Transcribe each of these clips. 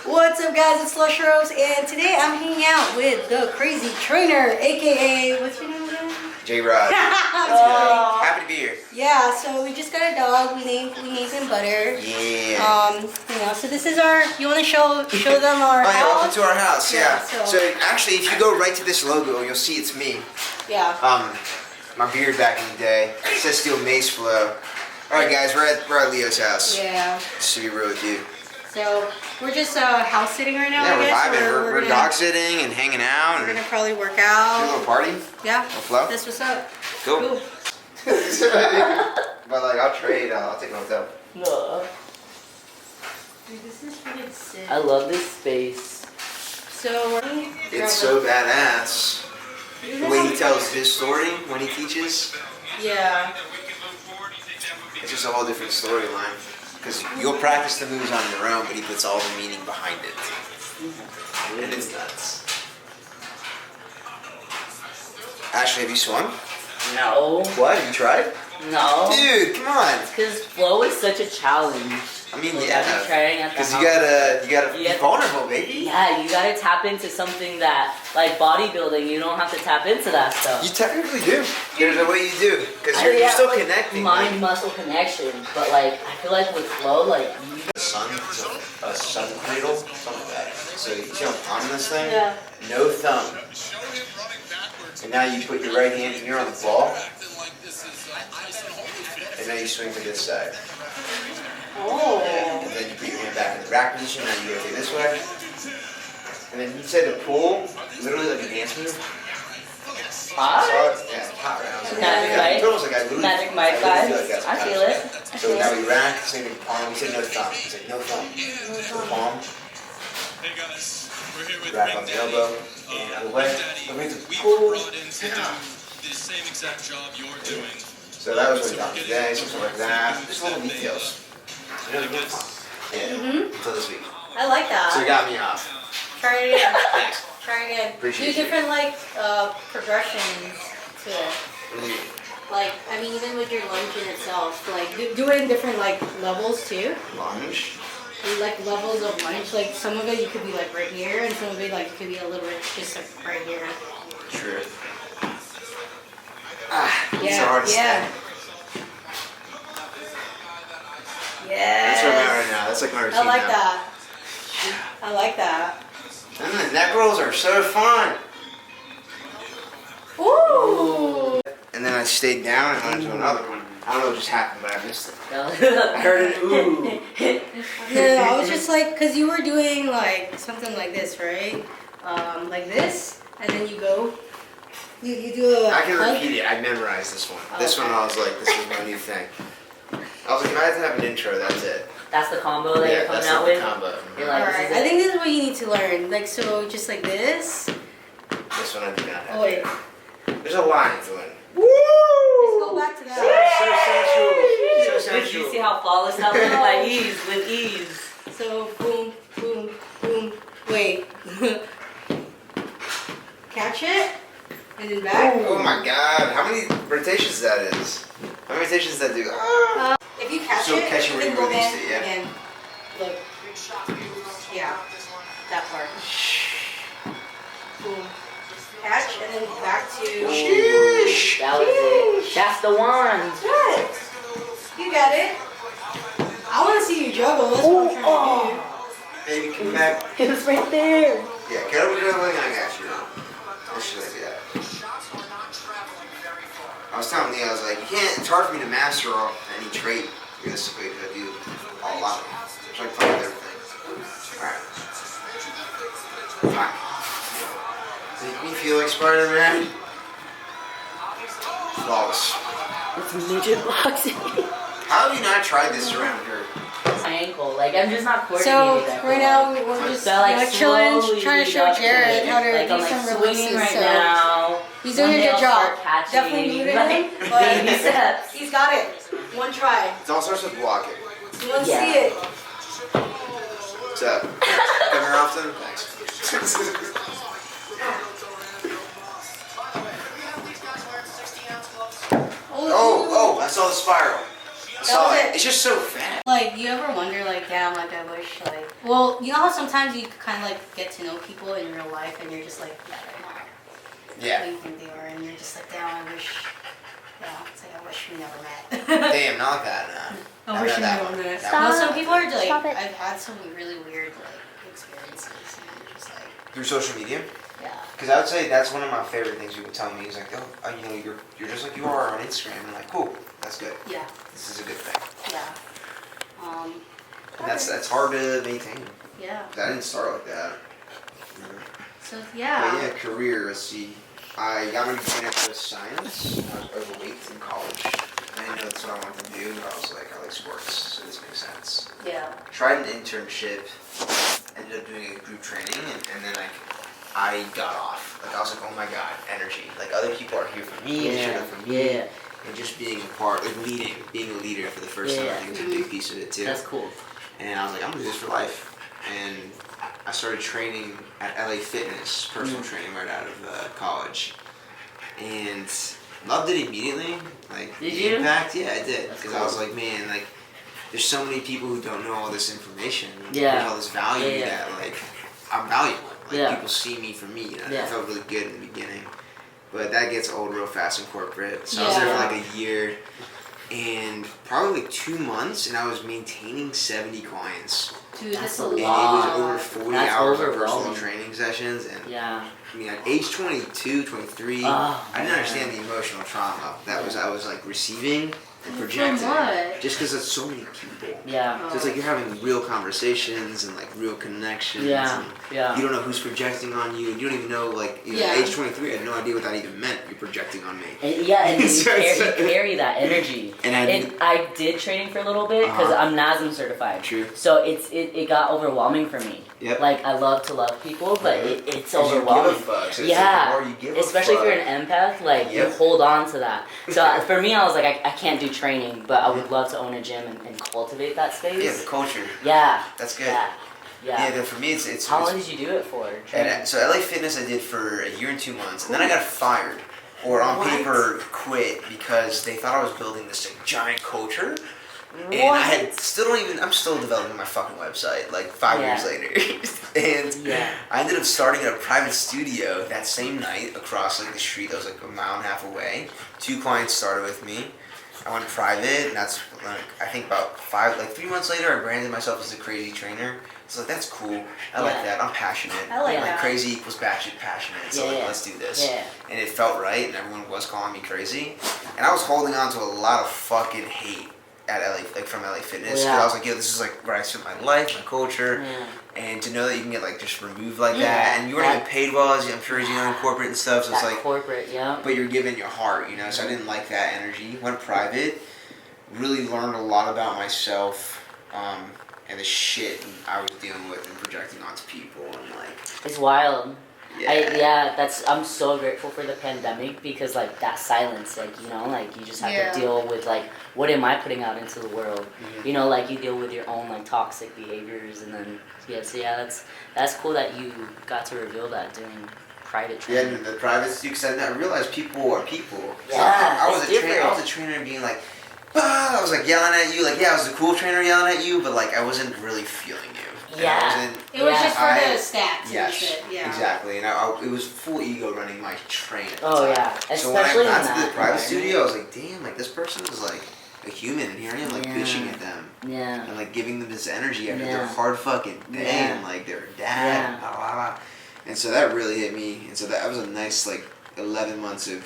What's up, guys? It's Slush, and today I'm hanging out with the crazy trainer, aka what's your name again? Jarrod. Happy to be here. Yeah, so we just got a dog. We named him Butter. Yeah. So this is our. You want to show them our house? Welcome to our house. Yeah. So actually, if you go right to this logo, you'll see it's me. Yeah. My beard back in the day. It says Steel Mace Flow. All right, guys, we're at Leo's house. Yeah. Just to be real with you. So we're just house sitting right now. Yeah, I guess. we're dog sitting and hanging out. We're gonna probably work out. Do a little party. Yeah. A little flow. That's what's up. Cool. But like, I'll trade. I'll take my hotel. No. Dude, this is freaking sick. I love this space. So It's so badass. The way he tells his story when he teaches. Yeah. It's just a whole different storyline. Because you'll practice the moves on your own, but he puts all the meaning behind it. And it's nuts. Ashley, have you swum? No. What? Have you tried? No. Dude, come on. Because flow is such a challenge. I mean, I've yeah. been trying at the Because house. you gotta be vulnerable, baby. Yeah, you gotta tap into something that, like bodybuilding, you don't have to tap into that stuff. You technically do. There's a way you do. Because you're still like, connecting. Mind-muscle connection. But like, I feel like with flow, like, you... A sun cradle, something like that. So you see I'm on this thing? Yeah. No thumb. And now you put your right hand here on the ball. And now you swing to this side. Oh. Yeah. And then you put your hand back in the rack position. Now you rotate this way. And then you said the pull, literally like a dance move. Hot? Yeah, hot rounds. Magic Mike. It's almost like I lose. Magic Mike vibes. I feel it. So now we rack, same thing, palm. We said no thumb. We said no thumb. So palm. Hey guys, we're here with Rack on the elbow. And out of the way. The way to pull. the same exact job you're doing. So that was what we got today, something like that. Just little details. You know, they're fun. Yeah. Until this week. I like that. So you got me off. Try it again. Thanks. Try it again. Appreciate Do you. different progressions to it. What do you mean? Like, I mean, even with your lunge in itself, like do it in different like levels too. Lunge. Like levels of lunge. Like some of it you could be like right here, and some of it like it could be a little bit just like right here. True. Ah, it's the Yeah. hardest Yeah. thing. Yes. That's where I'm at right now. That's like my routine I like now. that. I like that. And the neck rolls are so fun. Ooh. And then I stayed down and went to another one. I don't know what just happened, but I missed it. I heard an ooh. No, I was just like, cause you were doing like something like this, right? Like this, and then you go. You do a. I can hug. repeat it. I memorized this one. Oh, This okay. one I was like, this is my new thing. I was like, if I had to have an intro, that's it. That's the combo that you're coming that's out like with? the combo. You're like, Alright, I think this is what you need to learn. Like, so just like this. This one I do not have. Oh, wait. There's a line to it. Let's go back to that. So sensual. So Did you see sensual. how flawless that was? Like ease, with ease. So, boom, boom, boom. Wait. Catch it. And then back. Oh my god, how many rotations that is? How many rotations that do? If you catch So it, catch it when then you go release in it, yeah. and look. Yeah. That part. Boom. Catch and then back to. Sheesh. That was it. That's the one. Good. You got it. I want to see you juggle. That's what I'm trying to do. Baby, come back. It was right there. Yeah, get over juggling, I got you. Let's just do that. I was telling Lee, I was like, you can't, it's hard for me to master any trait realistically because I do a lot of them. It's like playing with everything. Alright. Fine. Make me feel like Spider-Man. Flawless. It's midget boxing. How have you not tried this around here? My ankle, like I'm just not So coordinated. that right well. now we're just So like chilling, slowly trying to lead show up to Jarrod it. how to Like, do I'm some like releases. swinging right So now. he's doing a One day good I'll job. start catching, Definitely new to like, him, but baby steps. he's got it. One try. It all starts with blocking. You want to Yeah. see it? What's up? Come here often? Thanks. Oh, I saw the spiral. I saw was it. it. It's just so fast. Like, do you ever wonder, like, damn, like, I wish, like, well, you know how sometimes you kind of, like, get to know people in real life and you're just like, yeah, they're not Yeah. what you think they are, and you're just like, damn, I wish, it's like, I wish we never met. Damn, not like that, no. I wish we that never one. met. That No, one. some people are, like, Stop it. I've had some really weird, like, experiences, and you're just like, Through social media? yeah. Because I would say that's one of my favorite things people tell me is like, oh, you know, you're just like you are on Instagram. And I'm like, cool, that's good. Yeah, This is a good thing. yeah. And that's hard to maintain. Yeah. 'Cause I didn't start like that. So, But yeah. yeah, career, let's see. I got my degree in exercise science. I was overweight in college. I didn't know that's what I wanted to do, but I was like, I like sports, so this makes sense. Yeah. Tried an internship, ended up doing a group training, and then I got off. Like I was like, oh my god, energy. Like other people are here for me, they showed up for me. Yeah. And just being a part, like leading, being a leader for the first time, I think is a big piece of it too. That's cool. And I was like, I'm gonna do this for life. And I started training at LA Fitness, personal training right out of college. And loved it immediately. Like Did the you? impact, yeah, I did. That's Because I cool. was like, man, like there's so many people who don't know all this information. Yeah. There's all this value Yeah. that like I'm valuable. Like Yeah. people see me for me. You know, Yeah. I felt really good in the beginning. But that gets old real fast in corporate. So I was there for Yeah. like a year and probably like 2 months, and I was maintaining 70 clients. Dude, That's that's a a And it lot. was over 40 That's hours of personal overwhelming. training sessions. And Yeah. I mean, at age 22, 23, Oh, I didn't man. understand the emotional trauma that I was like receiving and From projecting. what? Just because there's so many people. Yeah. So it's like you're having real conversations and like real connections. Yeah. And Yeah. you don't know who's projecting on you. And you don't even know, like, you know, Yeah. at age 23, I had no idea what that even meant. You're projecting on me. And, yeah, and you, So it's- you carry that energy. And I did training for a little bit because Uh-huh. I'm NASM certified. True. So it got overwhelming for me. Yep. Like I love to love people, but it's 'Cause overwhelming. You give a fuck. So it's Yeah. like the more you give a Especially if fuck, you're an empath, like you Yep. hold on to that. So for me, I was like, I can't do training, but I would love to own a gym and cultivate that space. yeah, the culture. Yeah. That's good. Yeah. Yeah. Yeah, then for me, it's How long did you do it for? training? And so LA Fitness I did for a year and 2 months, and then I got fired, or on What? paper quit because they thought I was building this like giant culture, and What? I had still don't even. I'm still developing my fucking website like 5 years Yeah. later, and Yeah. I ended up starting a private studio that same night across like the street that was like a mile and a half away. 2 clients started with me. I went private, and that's like I think about 3 months later, I branded myself as a crazy trainer. So like that's cool. I like Yeah. that. I'm passionate. I like that. Crazy equals passionate. So like Yeah. let's do this. Yeah. And it felt right, and everyone was calling me crazy, and I was holding on to a lot of fucking hate at LA, like from LA Fitness. 'Cause Yeah. I was like, yo, this is like where I spent my life, my culture. Yeah. And to know that you can get like just removed like Yeah. that, and you weren't That- even paid well, as I'm sure as you know in corporate and stuff. So That it's like, corporate, yeah. but you're giving your heart, you know. So I didn't like that energy. Went private, really learned a lot about myself, and the shit I was dealing with and projecting onto people, and like, It's wild. yeah, I'm so grateful for the pandemic because like that silence, like, you know, like you just have Yeah. to deal with like what am I putting out into the world? Mhm. You know, like you deal with your own like toxic behaviors and then that's cool that you got to reveal that doing private Yeah, training. and the private students, I realized people are people. So Yeah, I was it's a trainer. I different. was a trainer being like, ah, I was like yelling at you, like yeah, I was the cool trainer yelling at you, but like I wasn't really feeling you. And Yeah. I wasn't, It was Yeah. just for I- the stats and yes, shit. Yeah. exactly, and it was full ego running my train at the Oh time. yeah. So when I Especially got in to the that private environment. studio, I was like, damn, like this person is like a human, and here I am like Yeah. bitching at them. Yeah. And like giving them this energy after Yeah. their hard fucking day, Yeah. and like their dad, Yeah. blah, blah, blah. And so that really hit me, and so that was a nice like 11 months of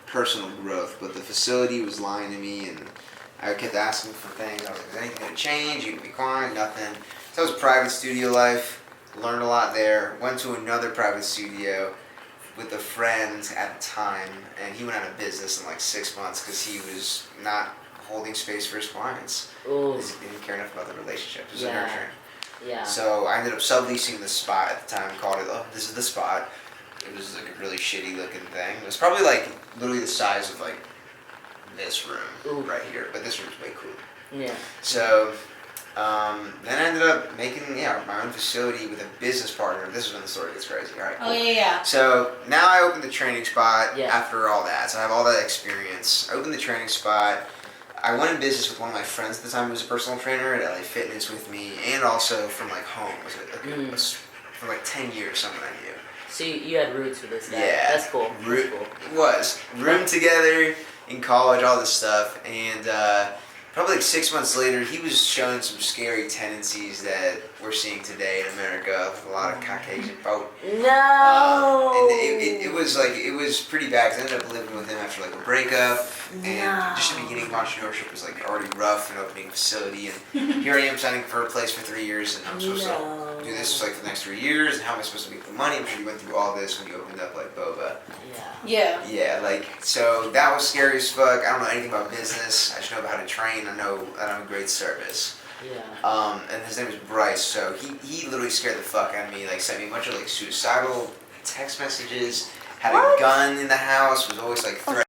personal growth. But the facility was lying to me, and I kept asking for things. I was like, is anything gonna change? You can be quiet, nothing. So that was private studio life. Learned a lot there. Went to another private studio with a friend at the time, and he went out of business in like 6 months because he was not holding space for his clients. Ooh. He didn't care enough about the relationship. It was Yeah. nurturing. Yeah. So I ended up subleasing the spot at the time. Called it, oh, this is the spot. It was like a really shitty looking thing. It was probably like literally the size of like this room Ooh. right here, but this room's way cooler. Yeah. So then I ended up making my own facility with a business partner. This is when the story gets crazy. All right. Oh Cool. yeah. So now I opened the training spot Yeah. after all that. So I have all that experience. I opened the training spot. I went in business with one of my friends at the time who was a personal trainer at LA Fitness with me, and also from like home. It was for like 10 years, someone I knew. So you had roots with this guy. Yeah. That's cool. That's cool. It was. Roomed together in college, all this stuff, and probably like 6 months later, he was showing some scary tendencies that we're seeing today in America with a lot of Caucasian folk. No. And it was pretty bad, 'cause I ended up living with him after like a breakup, and just the beginning of entrepreneurship was like already rough and opening a facility, and here I am signing for a place for 3 years, and I'm supposed to do this like for the next 3 years, and how am I supposed to make the money? I'm sure you went through all this when you opened up like Boba. Yeah. Yeah, like, so that was scary as fuck. I don't know anything about business. I just know about how to train. I know that I'm a great service. Yeah. And his name was Bryce, so he literally scared the fuck out of me, like sent me a bunch of like suicidal text messages, had a gun in the house, was always like threatening.